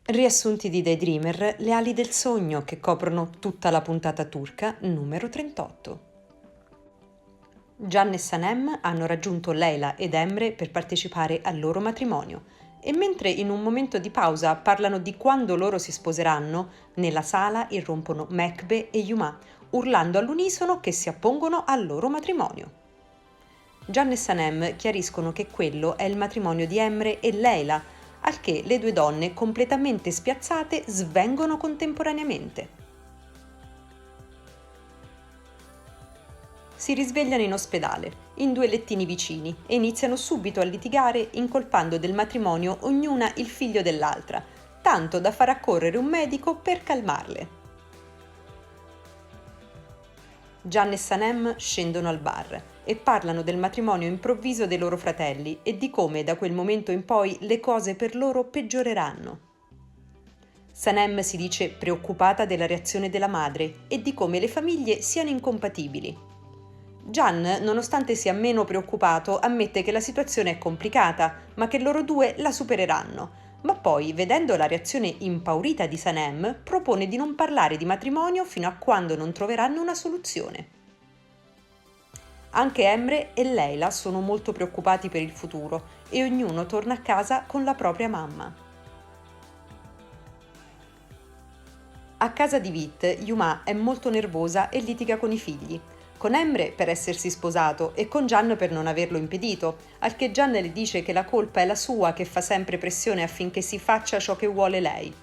Riassunti di Daydreamer, le ali del sogno che coprono tutta la puntata turca numero 38. Can e Sanem hanno raggiunto Leyla ed Emre per partecipare al loro matrimonio e mentre in un momento di pausa parlano di quando loro si sposeranno, nella sala irrompono Mekbe e Yuma, urlando all'unisono che si appongono al loro matrimonio. Can e Sanem chiariscono che quello è il matrimonio di Emre e Leyla, al che le due donne, completamente spiazzate, svengono contemporaneamente. Si risvegliano in ospedale, in due lettini vicini, e iniziano subito a litigare, incolpando del matrimonio ognuna il figlio dell'altra, tanto da far accorrere un medico per calmarle. Can e Sanem scendono al bar e parlano del matrimonio improvviso dei loro fratelli e di come da quel momento in poi le cose per loro peggioreranno. Sanem si dice preoccupata della reazione della madre e di come le famiglie siano incompatibili. Can, nonostante sia meno preoccupato, ammette che la situazione è complicata, ma che loro due la supereranno. Ma poi, vedendo la reazione impaurita di Sanem, propone di non parlare di matrimonio fino a quando non troveranno una soluzione. Anche Emre e Leyla sono molto preoccupati per il futuro e ognuno torna a casa con la propria mamma. A casa di Vit, Yuma è molto nervosa e litiga con i figli. Con Emre per essersi sposato e con Can per non averlo impedito, al che Can le dice che la colpa è la sua che fa sempre pressione affinché si faccia ciò che vuole lei.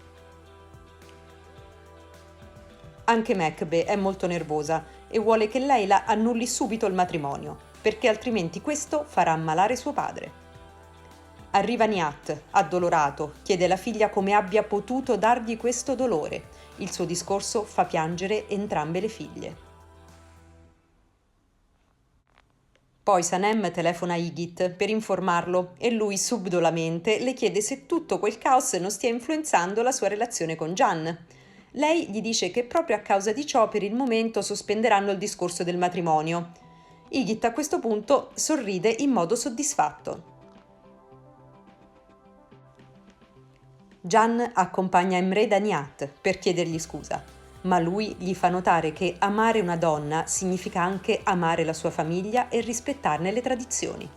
Anche Mekbe è molto nervosa e vuole che Leyla annulli subito il matrimonio, perché altrimenti questo farà ammalare suo padre. Arriva Nihat, addolorato, chiede alla figlia come abbia potuto dargli questo dolore. Il suo discorso fa piangere entrambe le figlie. Poi Sanem telefona a Igit per informarlo e lui subdolamente le chiede se tutto quel caos non stia influenzando la sua relazione con Can. Lei gli dice che proprio a causa di ciò per il momento sospenderanno il discorso del matrimonio. Igit a questo punto sorride in modo soddisfatto. Can accompagna Emre da Nihat per chiedergli scusa, ma lui gli fa notare che amare una donna significa anche amare la sua famiglia e rispettarne le tradizioni.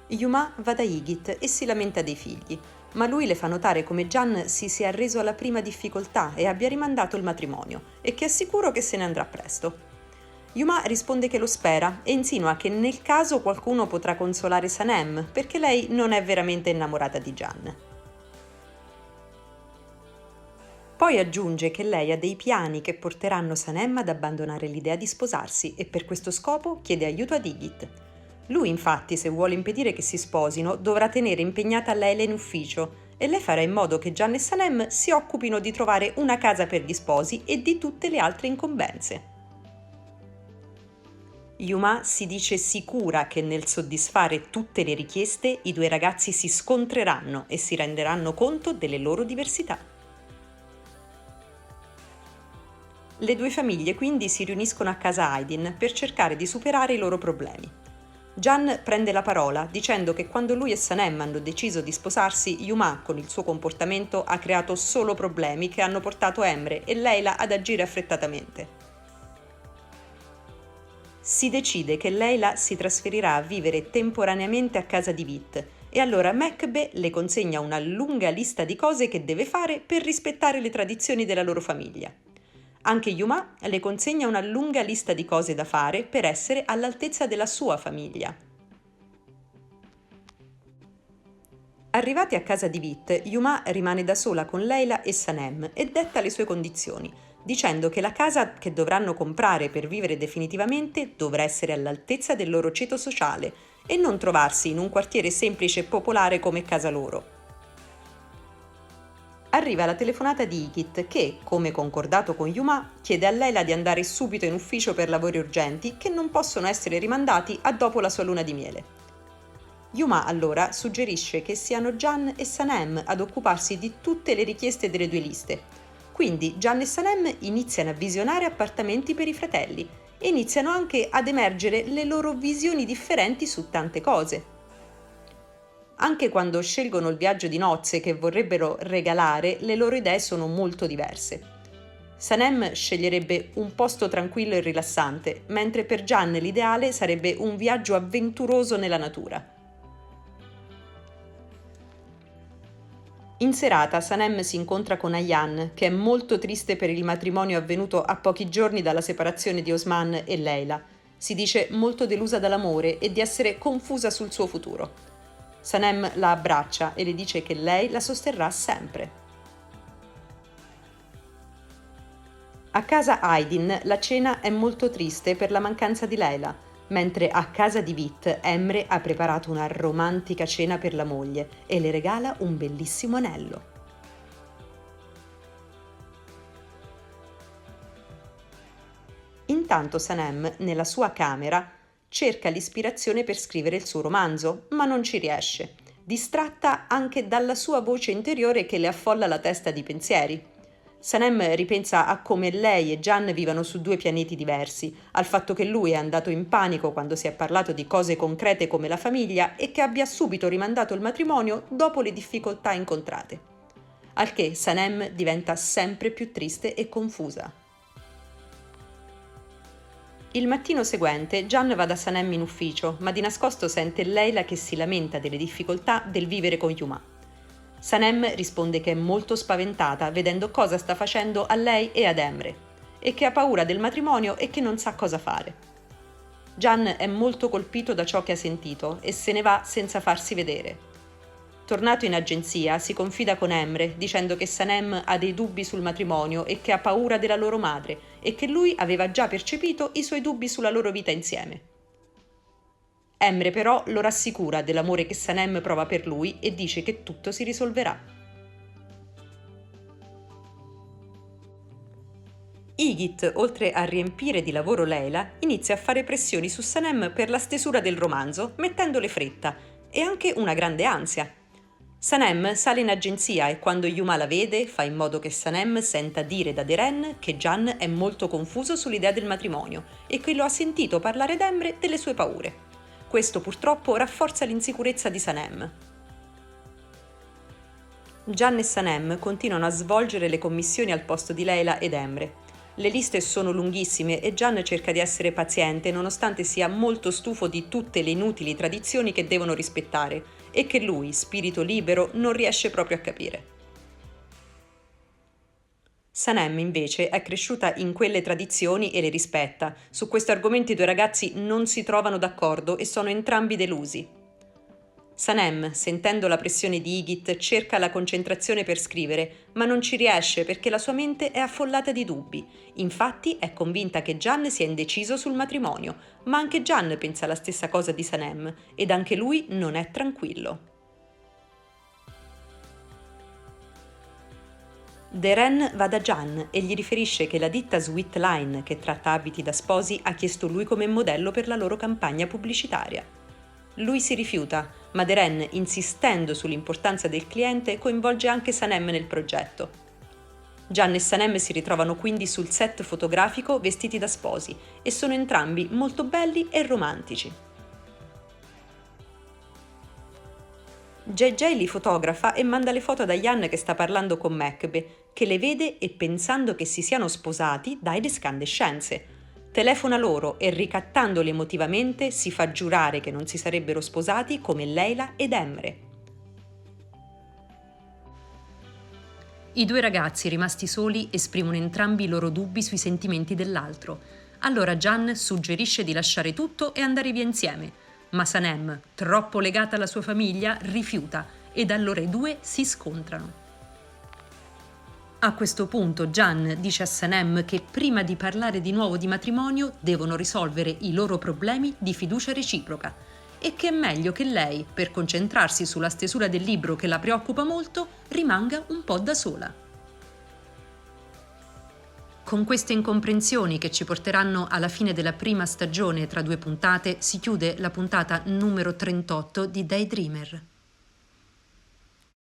Yuma va da Igit e si lamenta dei figli, ma lui le fa notare come Can si sia arreso alla prima difficoltà e abbia rimandato il matrimonio e che è sicuro che se ne andrà presto. Yuma risponde che lo spera e insinua che nel caso qualcuno potrà consolare Sanem perché lei non è veramente innamorata di Can. Poi aggiunge che lei ha dei piani che porteranno Sanem ad abbandonare l'idea di sposarsi e per questo scopo chiede aiuto ad Igit. Lui infatti, se vuole impedire che si sposino, dovrà tenere impegnata Leyla in ufficio e lei farà in modo che Can e Sanem si occupino di trovare una casa per gli sposi e di tutte le altre incombenze. Yuma si dice sicura che nel soddisfare tutte le richieste i due ragazzi si scontreranno e si renderanno conto delle loro diversità. Le due famiglie quindi si riuniscono a casa Aydin per cercare di superare i loro problemi. Can prende la parola dicendo che quando lui e Sanem hanno deciso di sposarsi, Yuma con il suo comportamento ha creato solo problemi che hanno portato Emre e Leyla ad agire affrettatamente. Si decide che Leyla si trasferirà a vivere temporaneamente a casa di Vit e allora Mekbe le consegna una lunga lista di cose che deve fare per rispettare le tradizioni della loro famiglia. Anche Yuma le consegna una lunga lista di cose da fare per essere all'altezza della sua famiglia. Arrivati a casa di Vit, Yuma rimane da sola con Leyla e Sanem e detta le sue condizioni, dicendo che la casa che dovranno comprare per vivere definitivamente dovrà essere all'altezza del loro ceto sociale e non trovarsi in un quartiere semplice e popolare come casa loro. Arriva la telefonata di Igit che, come concordato con Yuma, chiede a Leyla di andare subito in ufficio per lavori urgenti che non possono essere rimandati a dopo la sua luna di miele. Yuma allora suggerisce che siano Can e Sanem ad occuparsi di tutte le richieste delle due liste. Quindi Can e Sanem iniziano a visionare appartamenti per i fratelli e iniziano anche ad emergere le loro visioni differenti su tante cose. Anche quando scelgono il viaggio di nozze che vorrebbero regalare, le loro idee sono molto diverse. Sanem sceglierebbe un posto tranquillo e rilassante, mentre per Gian l'ideale sarebbe un viaggio avventuroso nella natura. In serata Sanem si incontra con Ayaan, che è molto triste per il matrimonio avvenuto a pochi giorni dalla separazione di Osman e Leila. Si dice molto delusa dall'amore e di essere confusa sul suo futuro. Sanem la abbraccia e le dice che lei la sosterrà sempre. A casa Aydin la cena è molto triste per la mancanza di Leila, mentre a casa di Vit Emre ha preparato una romantica cena per la moglie e le regala un bellissimo anello. Intanto Sanem, nella sua camera, cerca l'ispirazione per scrivere il suo romanzo, ma non ci riesce, distratta anche dalla sua voce interiore che le affolla la testa di pensieri. Sanem ripensa a come lei e Gian vivano su due pianeti diversi, al fatto che lui è andato in panico quando si è parlato di cose concrete come la famiglia e che abbia subito rimandato il matrimonio dopo le difficoltà incontrate. Al che Sanem diventa sempre più triste e confusa. Il mattino seguente Gian va da Sanem in ufficio, ma di nascosto sente Leila che si lamenta delle difficoltà del vivere con Yuma. Sanem risponde che è molto spaventata vedendo cosa sta facendo a lei e ad Emre e che ha paura del matrimonio e che non sa cosa fare. Gian è molto colpito da ciò che ha sentito e se ne va senza farsi vedere. Tornato in agenzia si confida con Emre dicendo che Sanem ha dei dubbi sul matrimonio e che ha paura della loro madre e che lui aveva già percepito i suoi dubbi sulla loro vita insieme. Emre però lo rassicura dell'amore che Sanem prova per lui e dice che tutto si risolverà. Igit, oltre a riempire di lavoro Leila, inizia a fare pressioni su Sanem per la stesura del romanzo, mettendole fretta e anche una grande ansia. Sanem sale in agenzia e quando Yuma la vede fa in modo che Sanem senta dire da Deren che Gian è molto confuso sull'idea del matrimonio e che lo ha sentito parlare d'Emre delle sue paure. Questo purtroppo rafforza l'insicurezza di Sanem. Gian e Sanem continuano a svolgere le commissioni al posto di Leila ed Emre. Le liste sono lunghissime e Gian cerca di essere paziente nonostante sia molto stufo di tutte le inutili tradizioni che devono rispettare e che lui, spirito libero, non riesce proprio a capire. Sanem invece è cresciuta in quelle tradizioni e le rispetta. Su questo argomento i due ragazzi non si trovano d'accordo e sono entrambi delusi. Sanem, sentendo la pressione di Igit, cerca la concentrazione per scrivere, ma non ci riesce perché la sua mente è affollata di dubbi. Infatti è convinta che Gian sia indeciso sul matrimonio, ma anche Gian pensa la stessa cosa di Sanem ed anche lui non è tranquillo. Deren va da Gian e gli riferisce che la ditta Sweet Line, che tratta abiti da sposi, ha chiesto lui come modello per la loro campagna pubblicitaria. Lui si rifiuta, ma Deren, insistendo sull'importanza del cliente, coinvolge anche Sanem nel progetto. Gian e Sanem si ritrovano quindi sul set fotografico vestiti da sposi e sono entrambi molto belli e romantici. JJ li fotografa e manda le foto da Jan che sta parlando con Macbeth, che le vede e pensando che si siano sposati dà escandescenze. Telefona loro e ricattandoli emotivamente si fa giurare che non si sarebbero sposati come Leila ed Emre. I due ragazzi, rimasti soli, esprimono entrambi i loro dubbi sui sentimenti dell'altro. Allora Gian suggerisce di lasciare tutto e andare via insieme. Ma Sanem, troppo legata alla sua famiglia, rifiuta ed allora i due si scontrano. A questo punto Gian dice a Sanem che prima di parlare di nuovo di matrimonio devono risolvere i loro problemi di fiducia reciproca e che è meglio che lei, per concentrarsi sulla stesura del libro che la preoccupa molto, rimanga un po' da sola. Con queste incomprensioni che ci porteranno alla fine della prima stagione tra due puntate si chiude la puntata numero 38 di Daydreamer.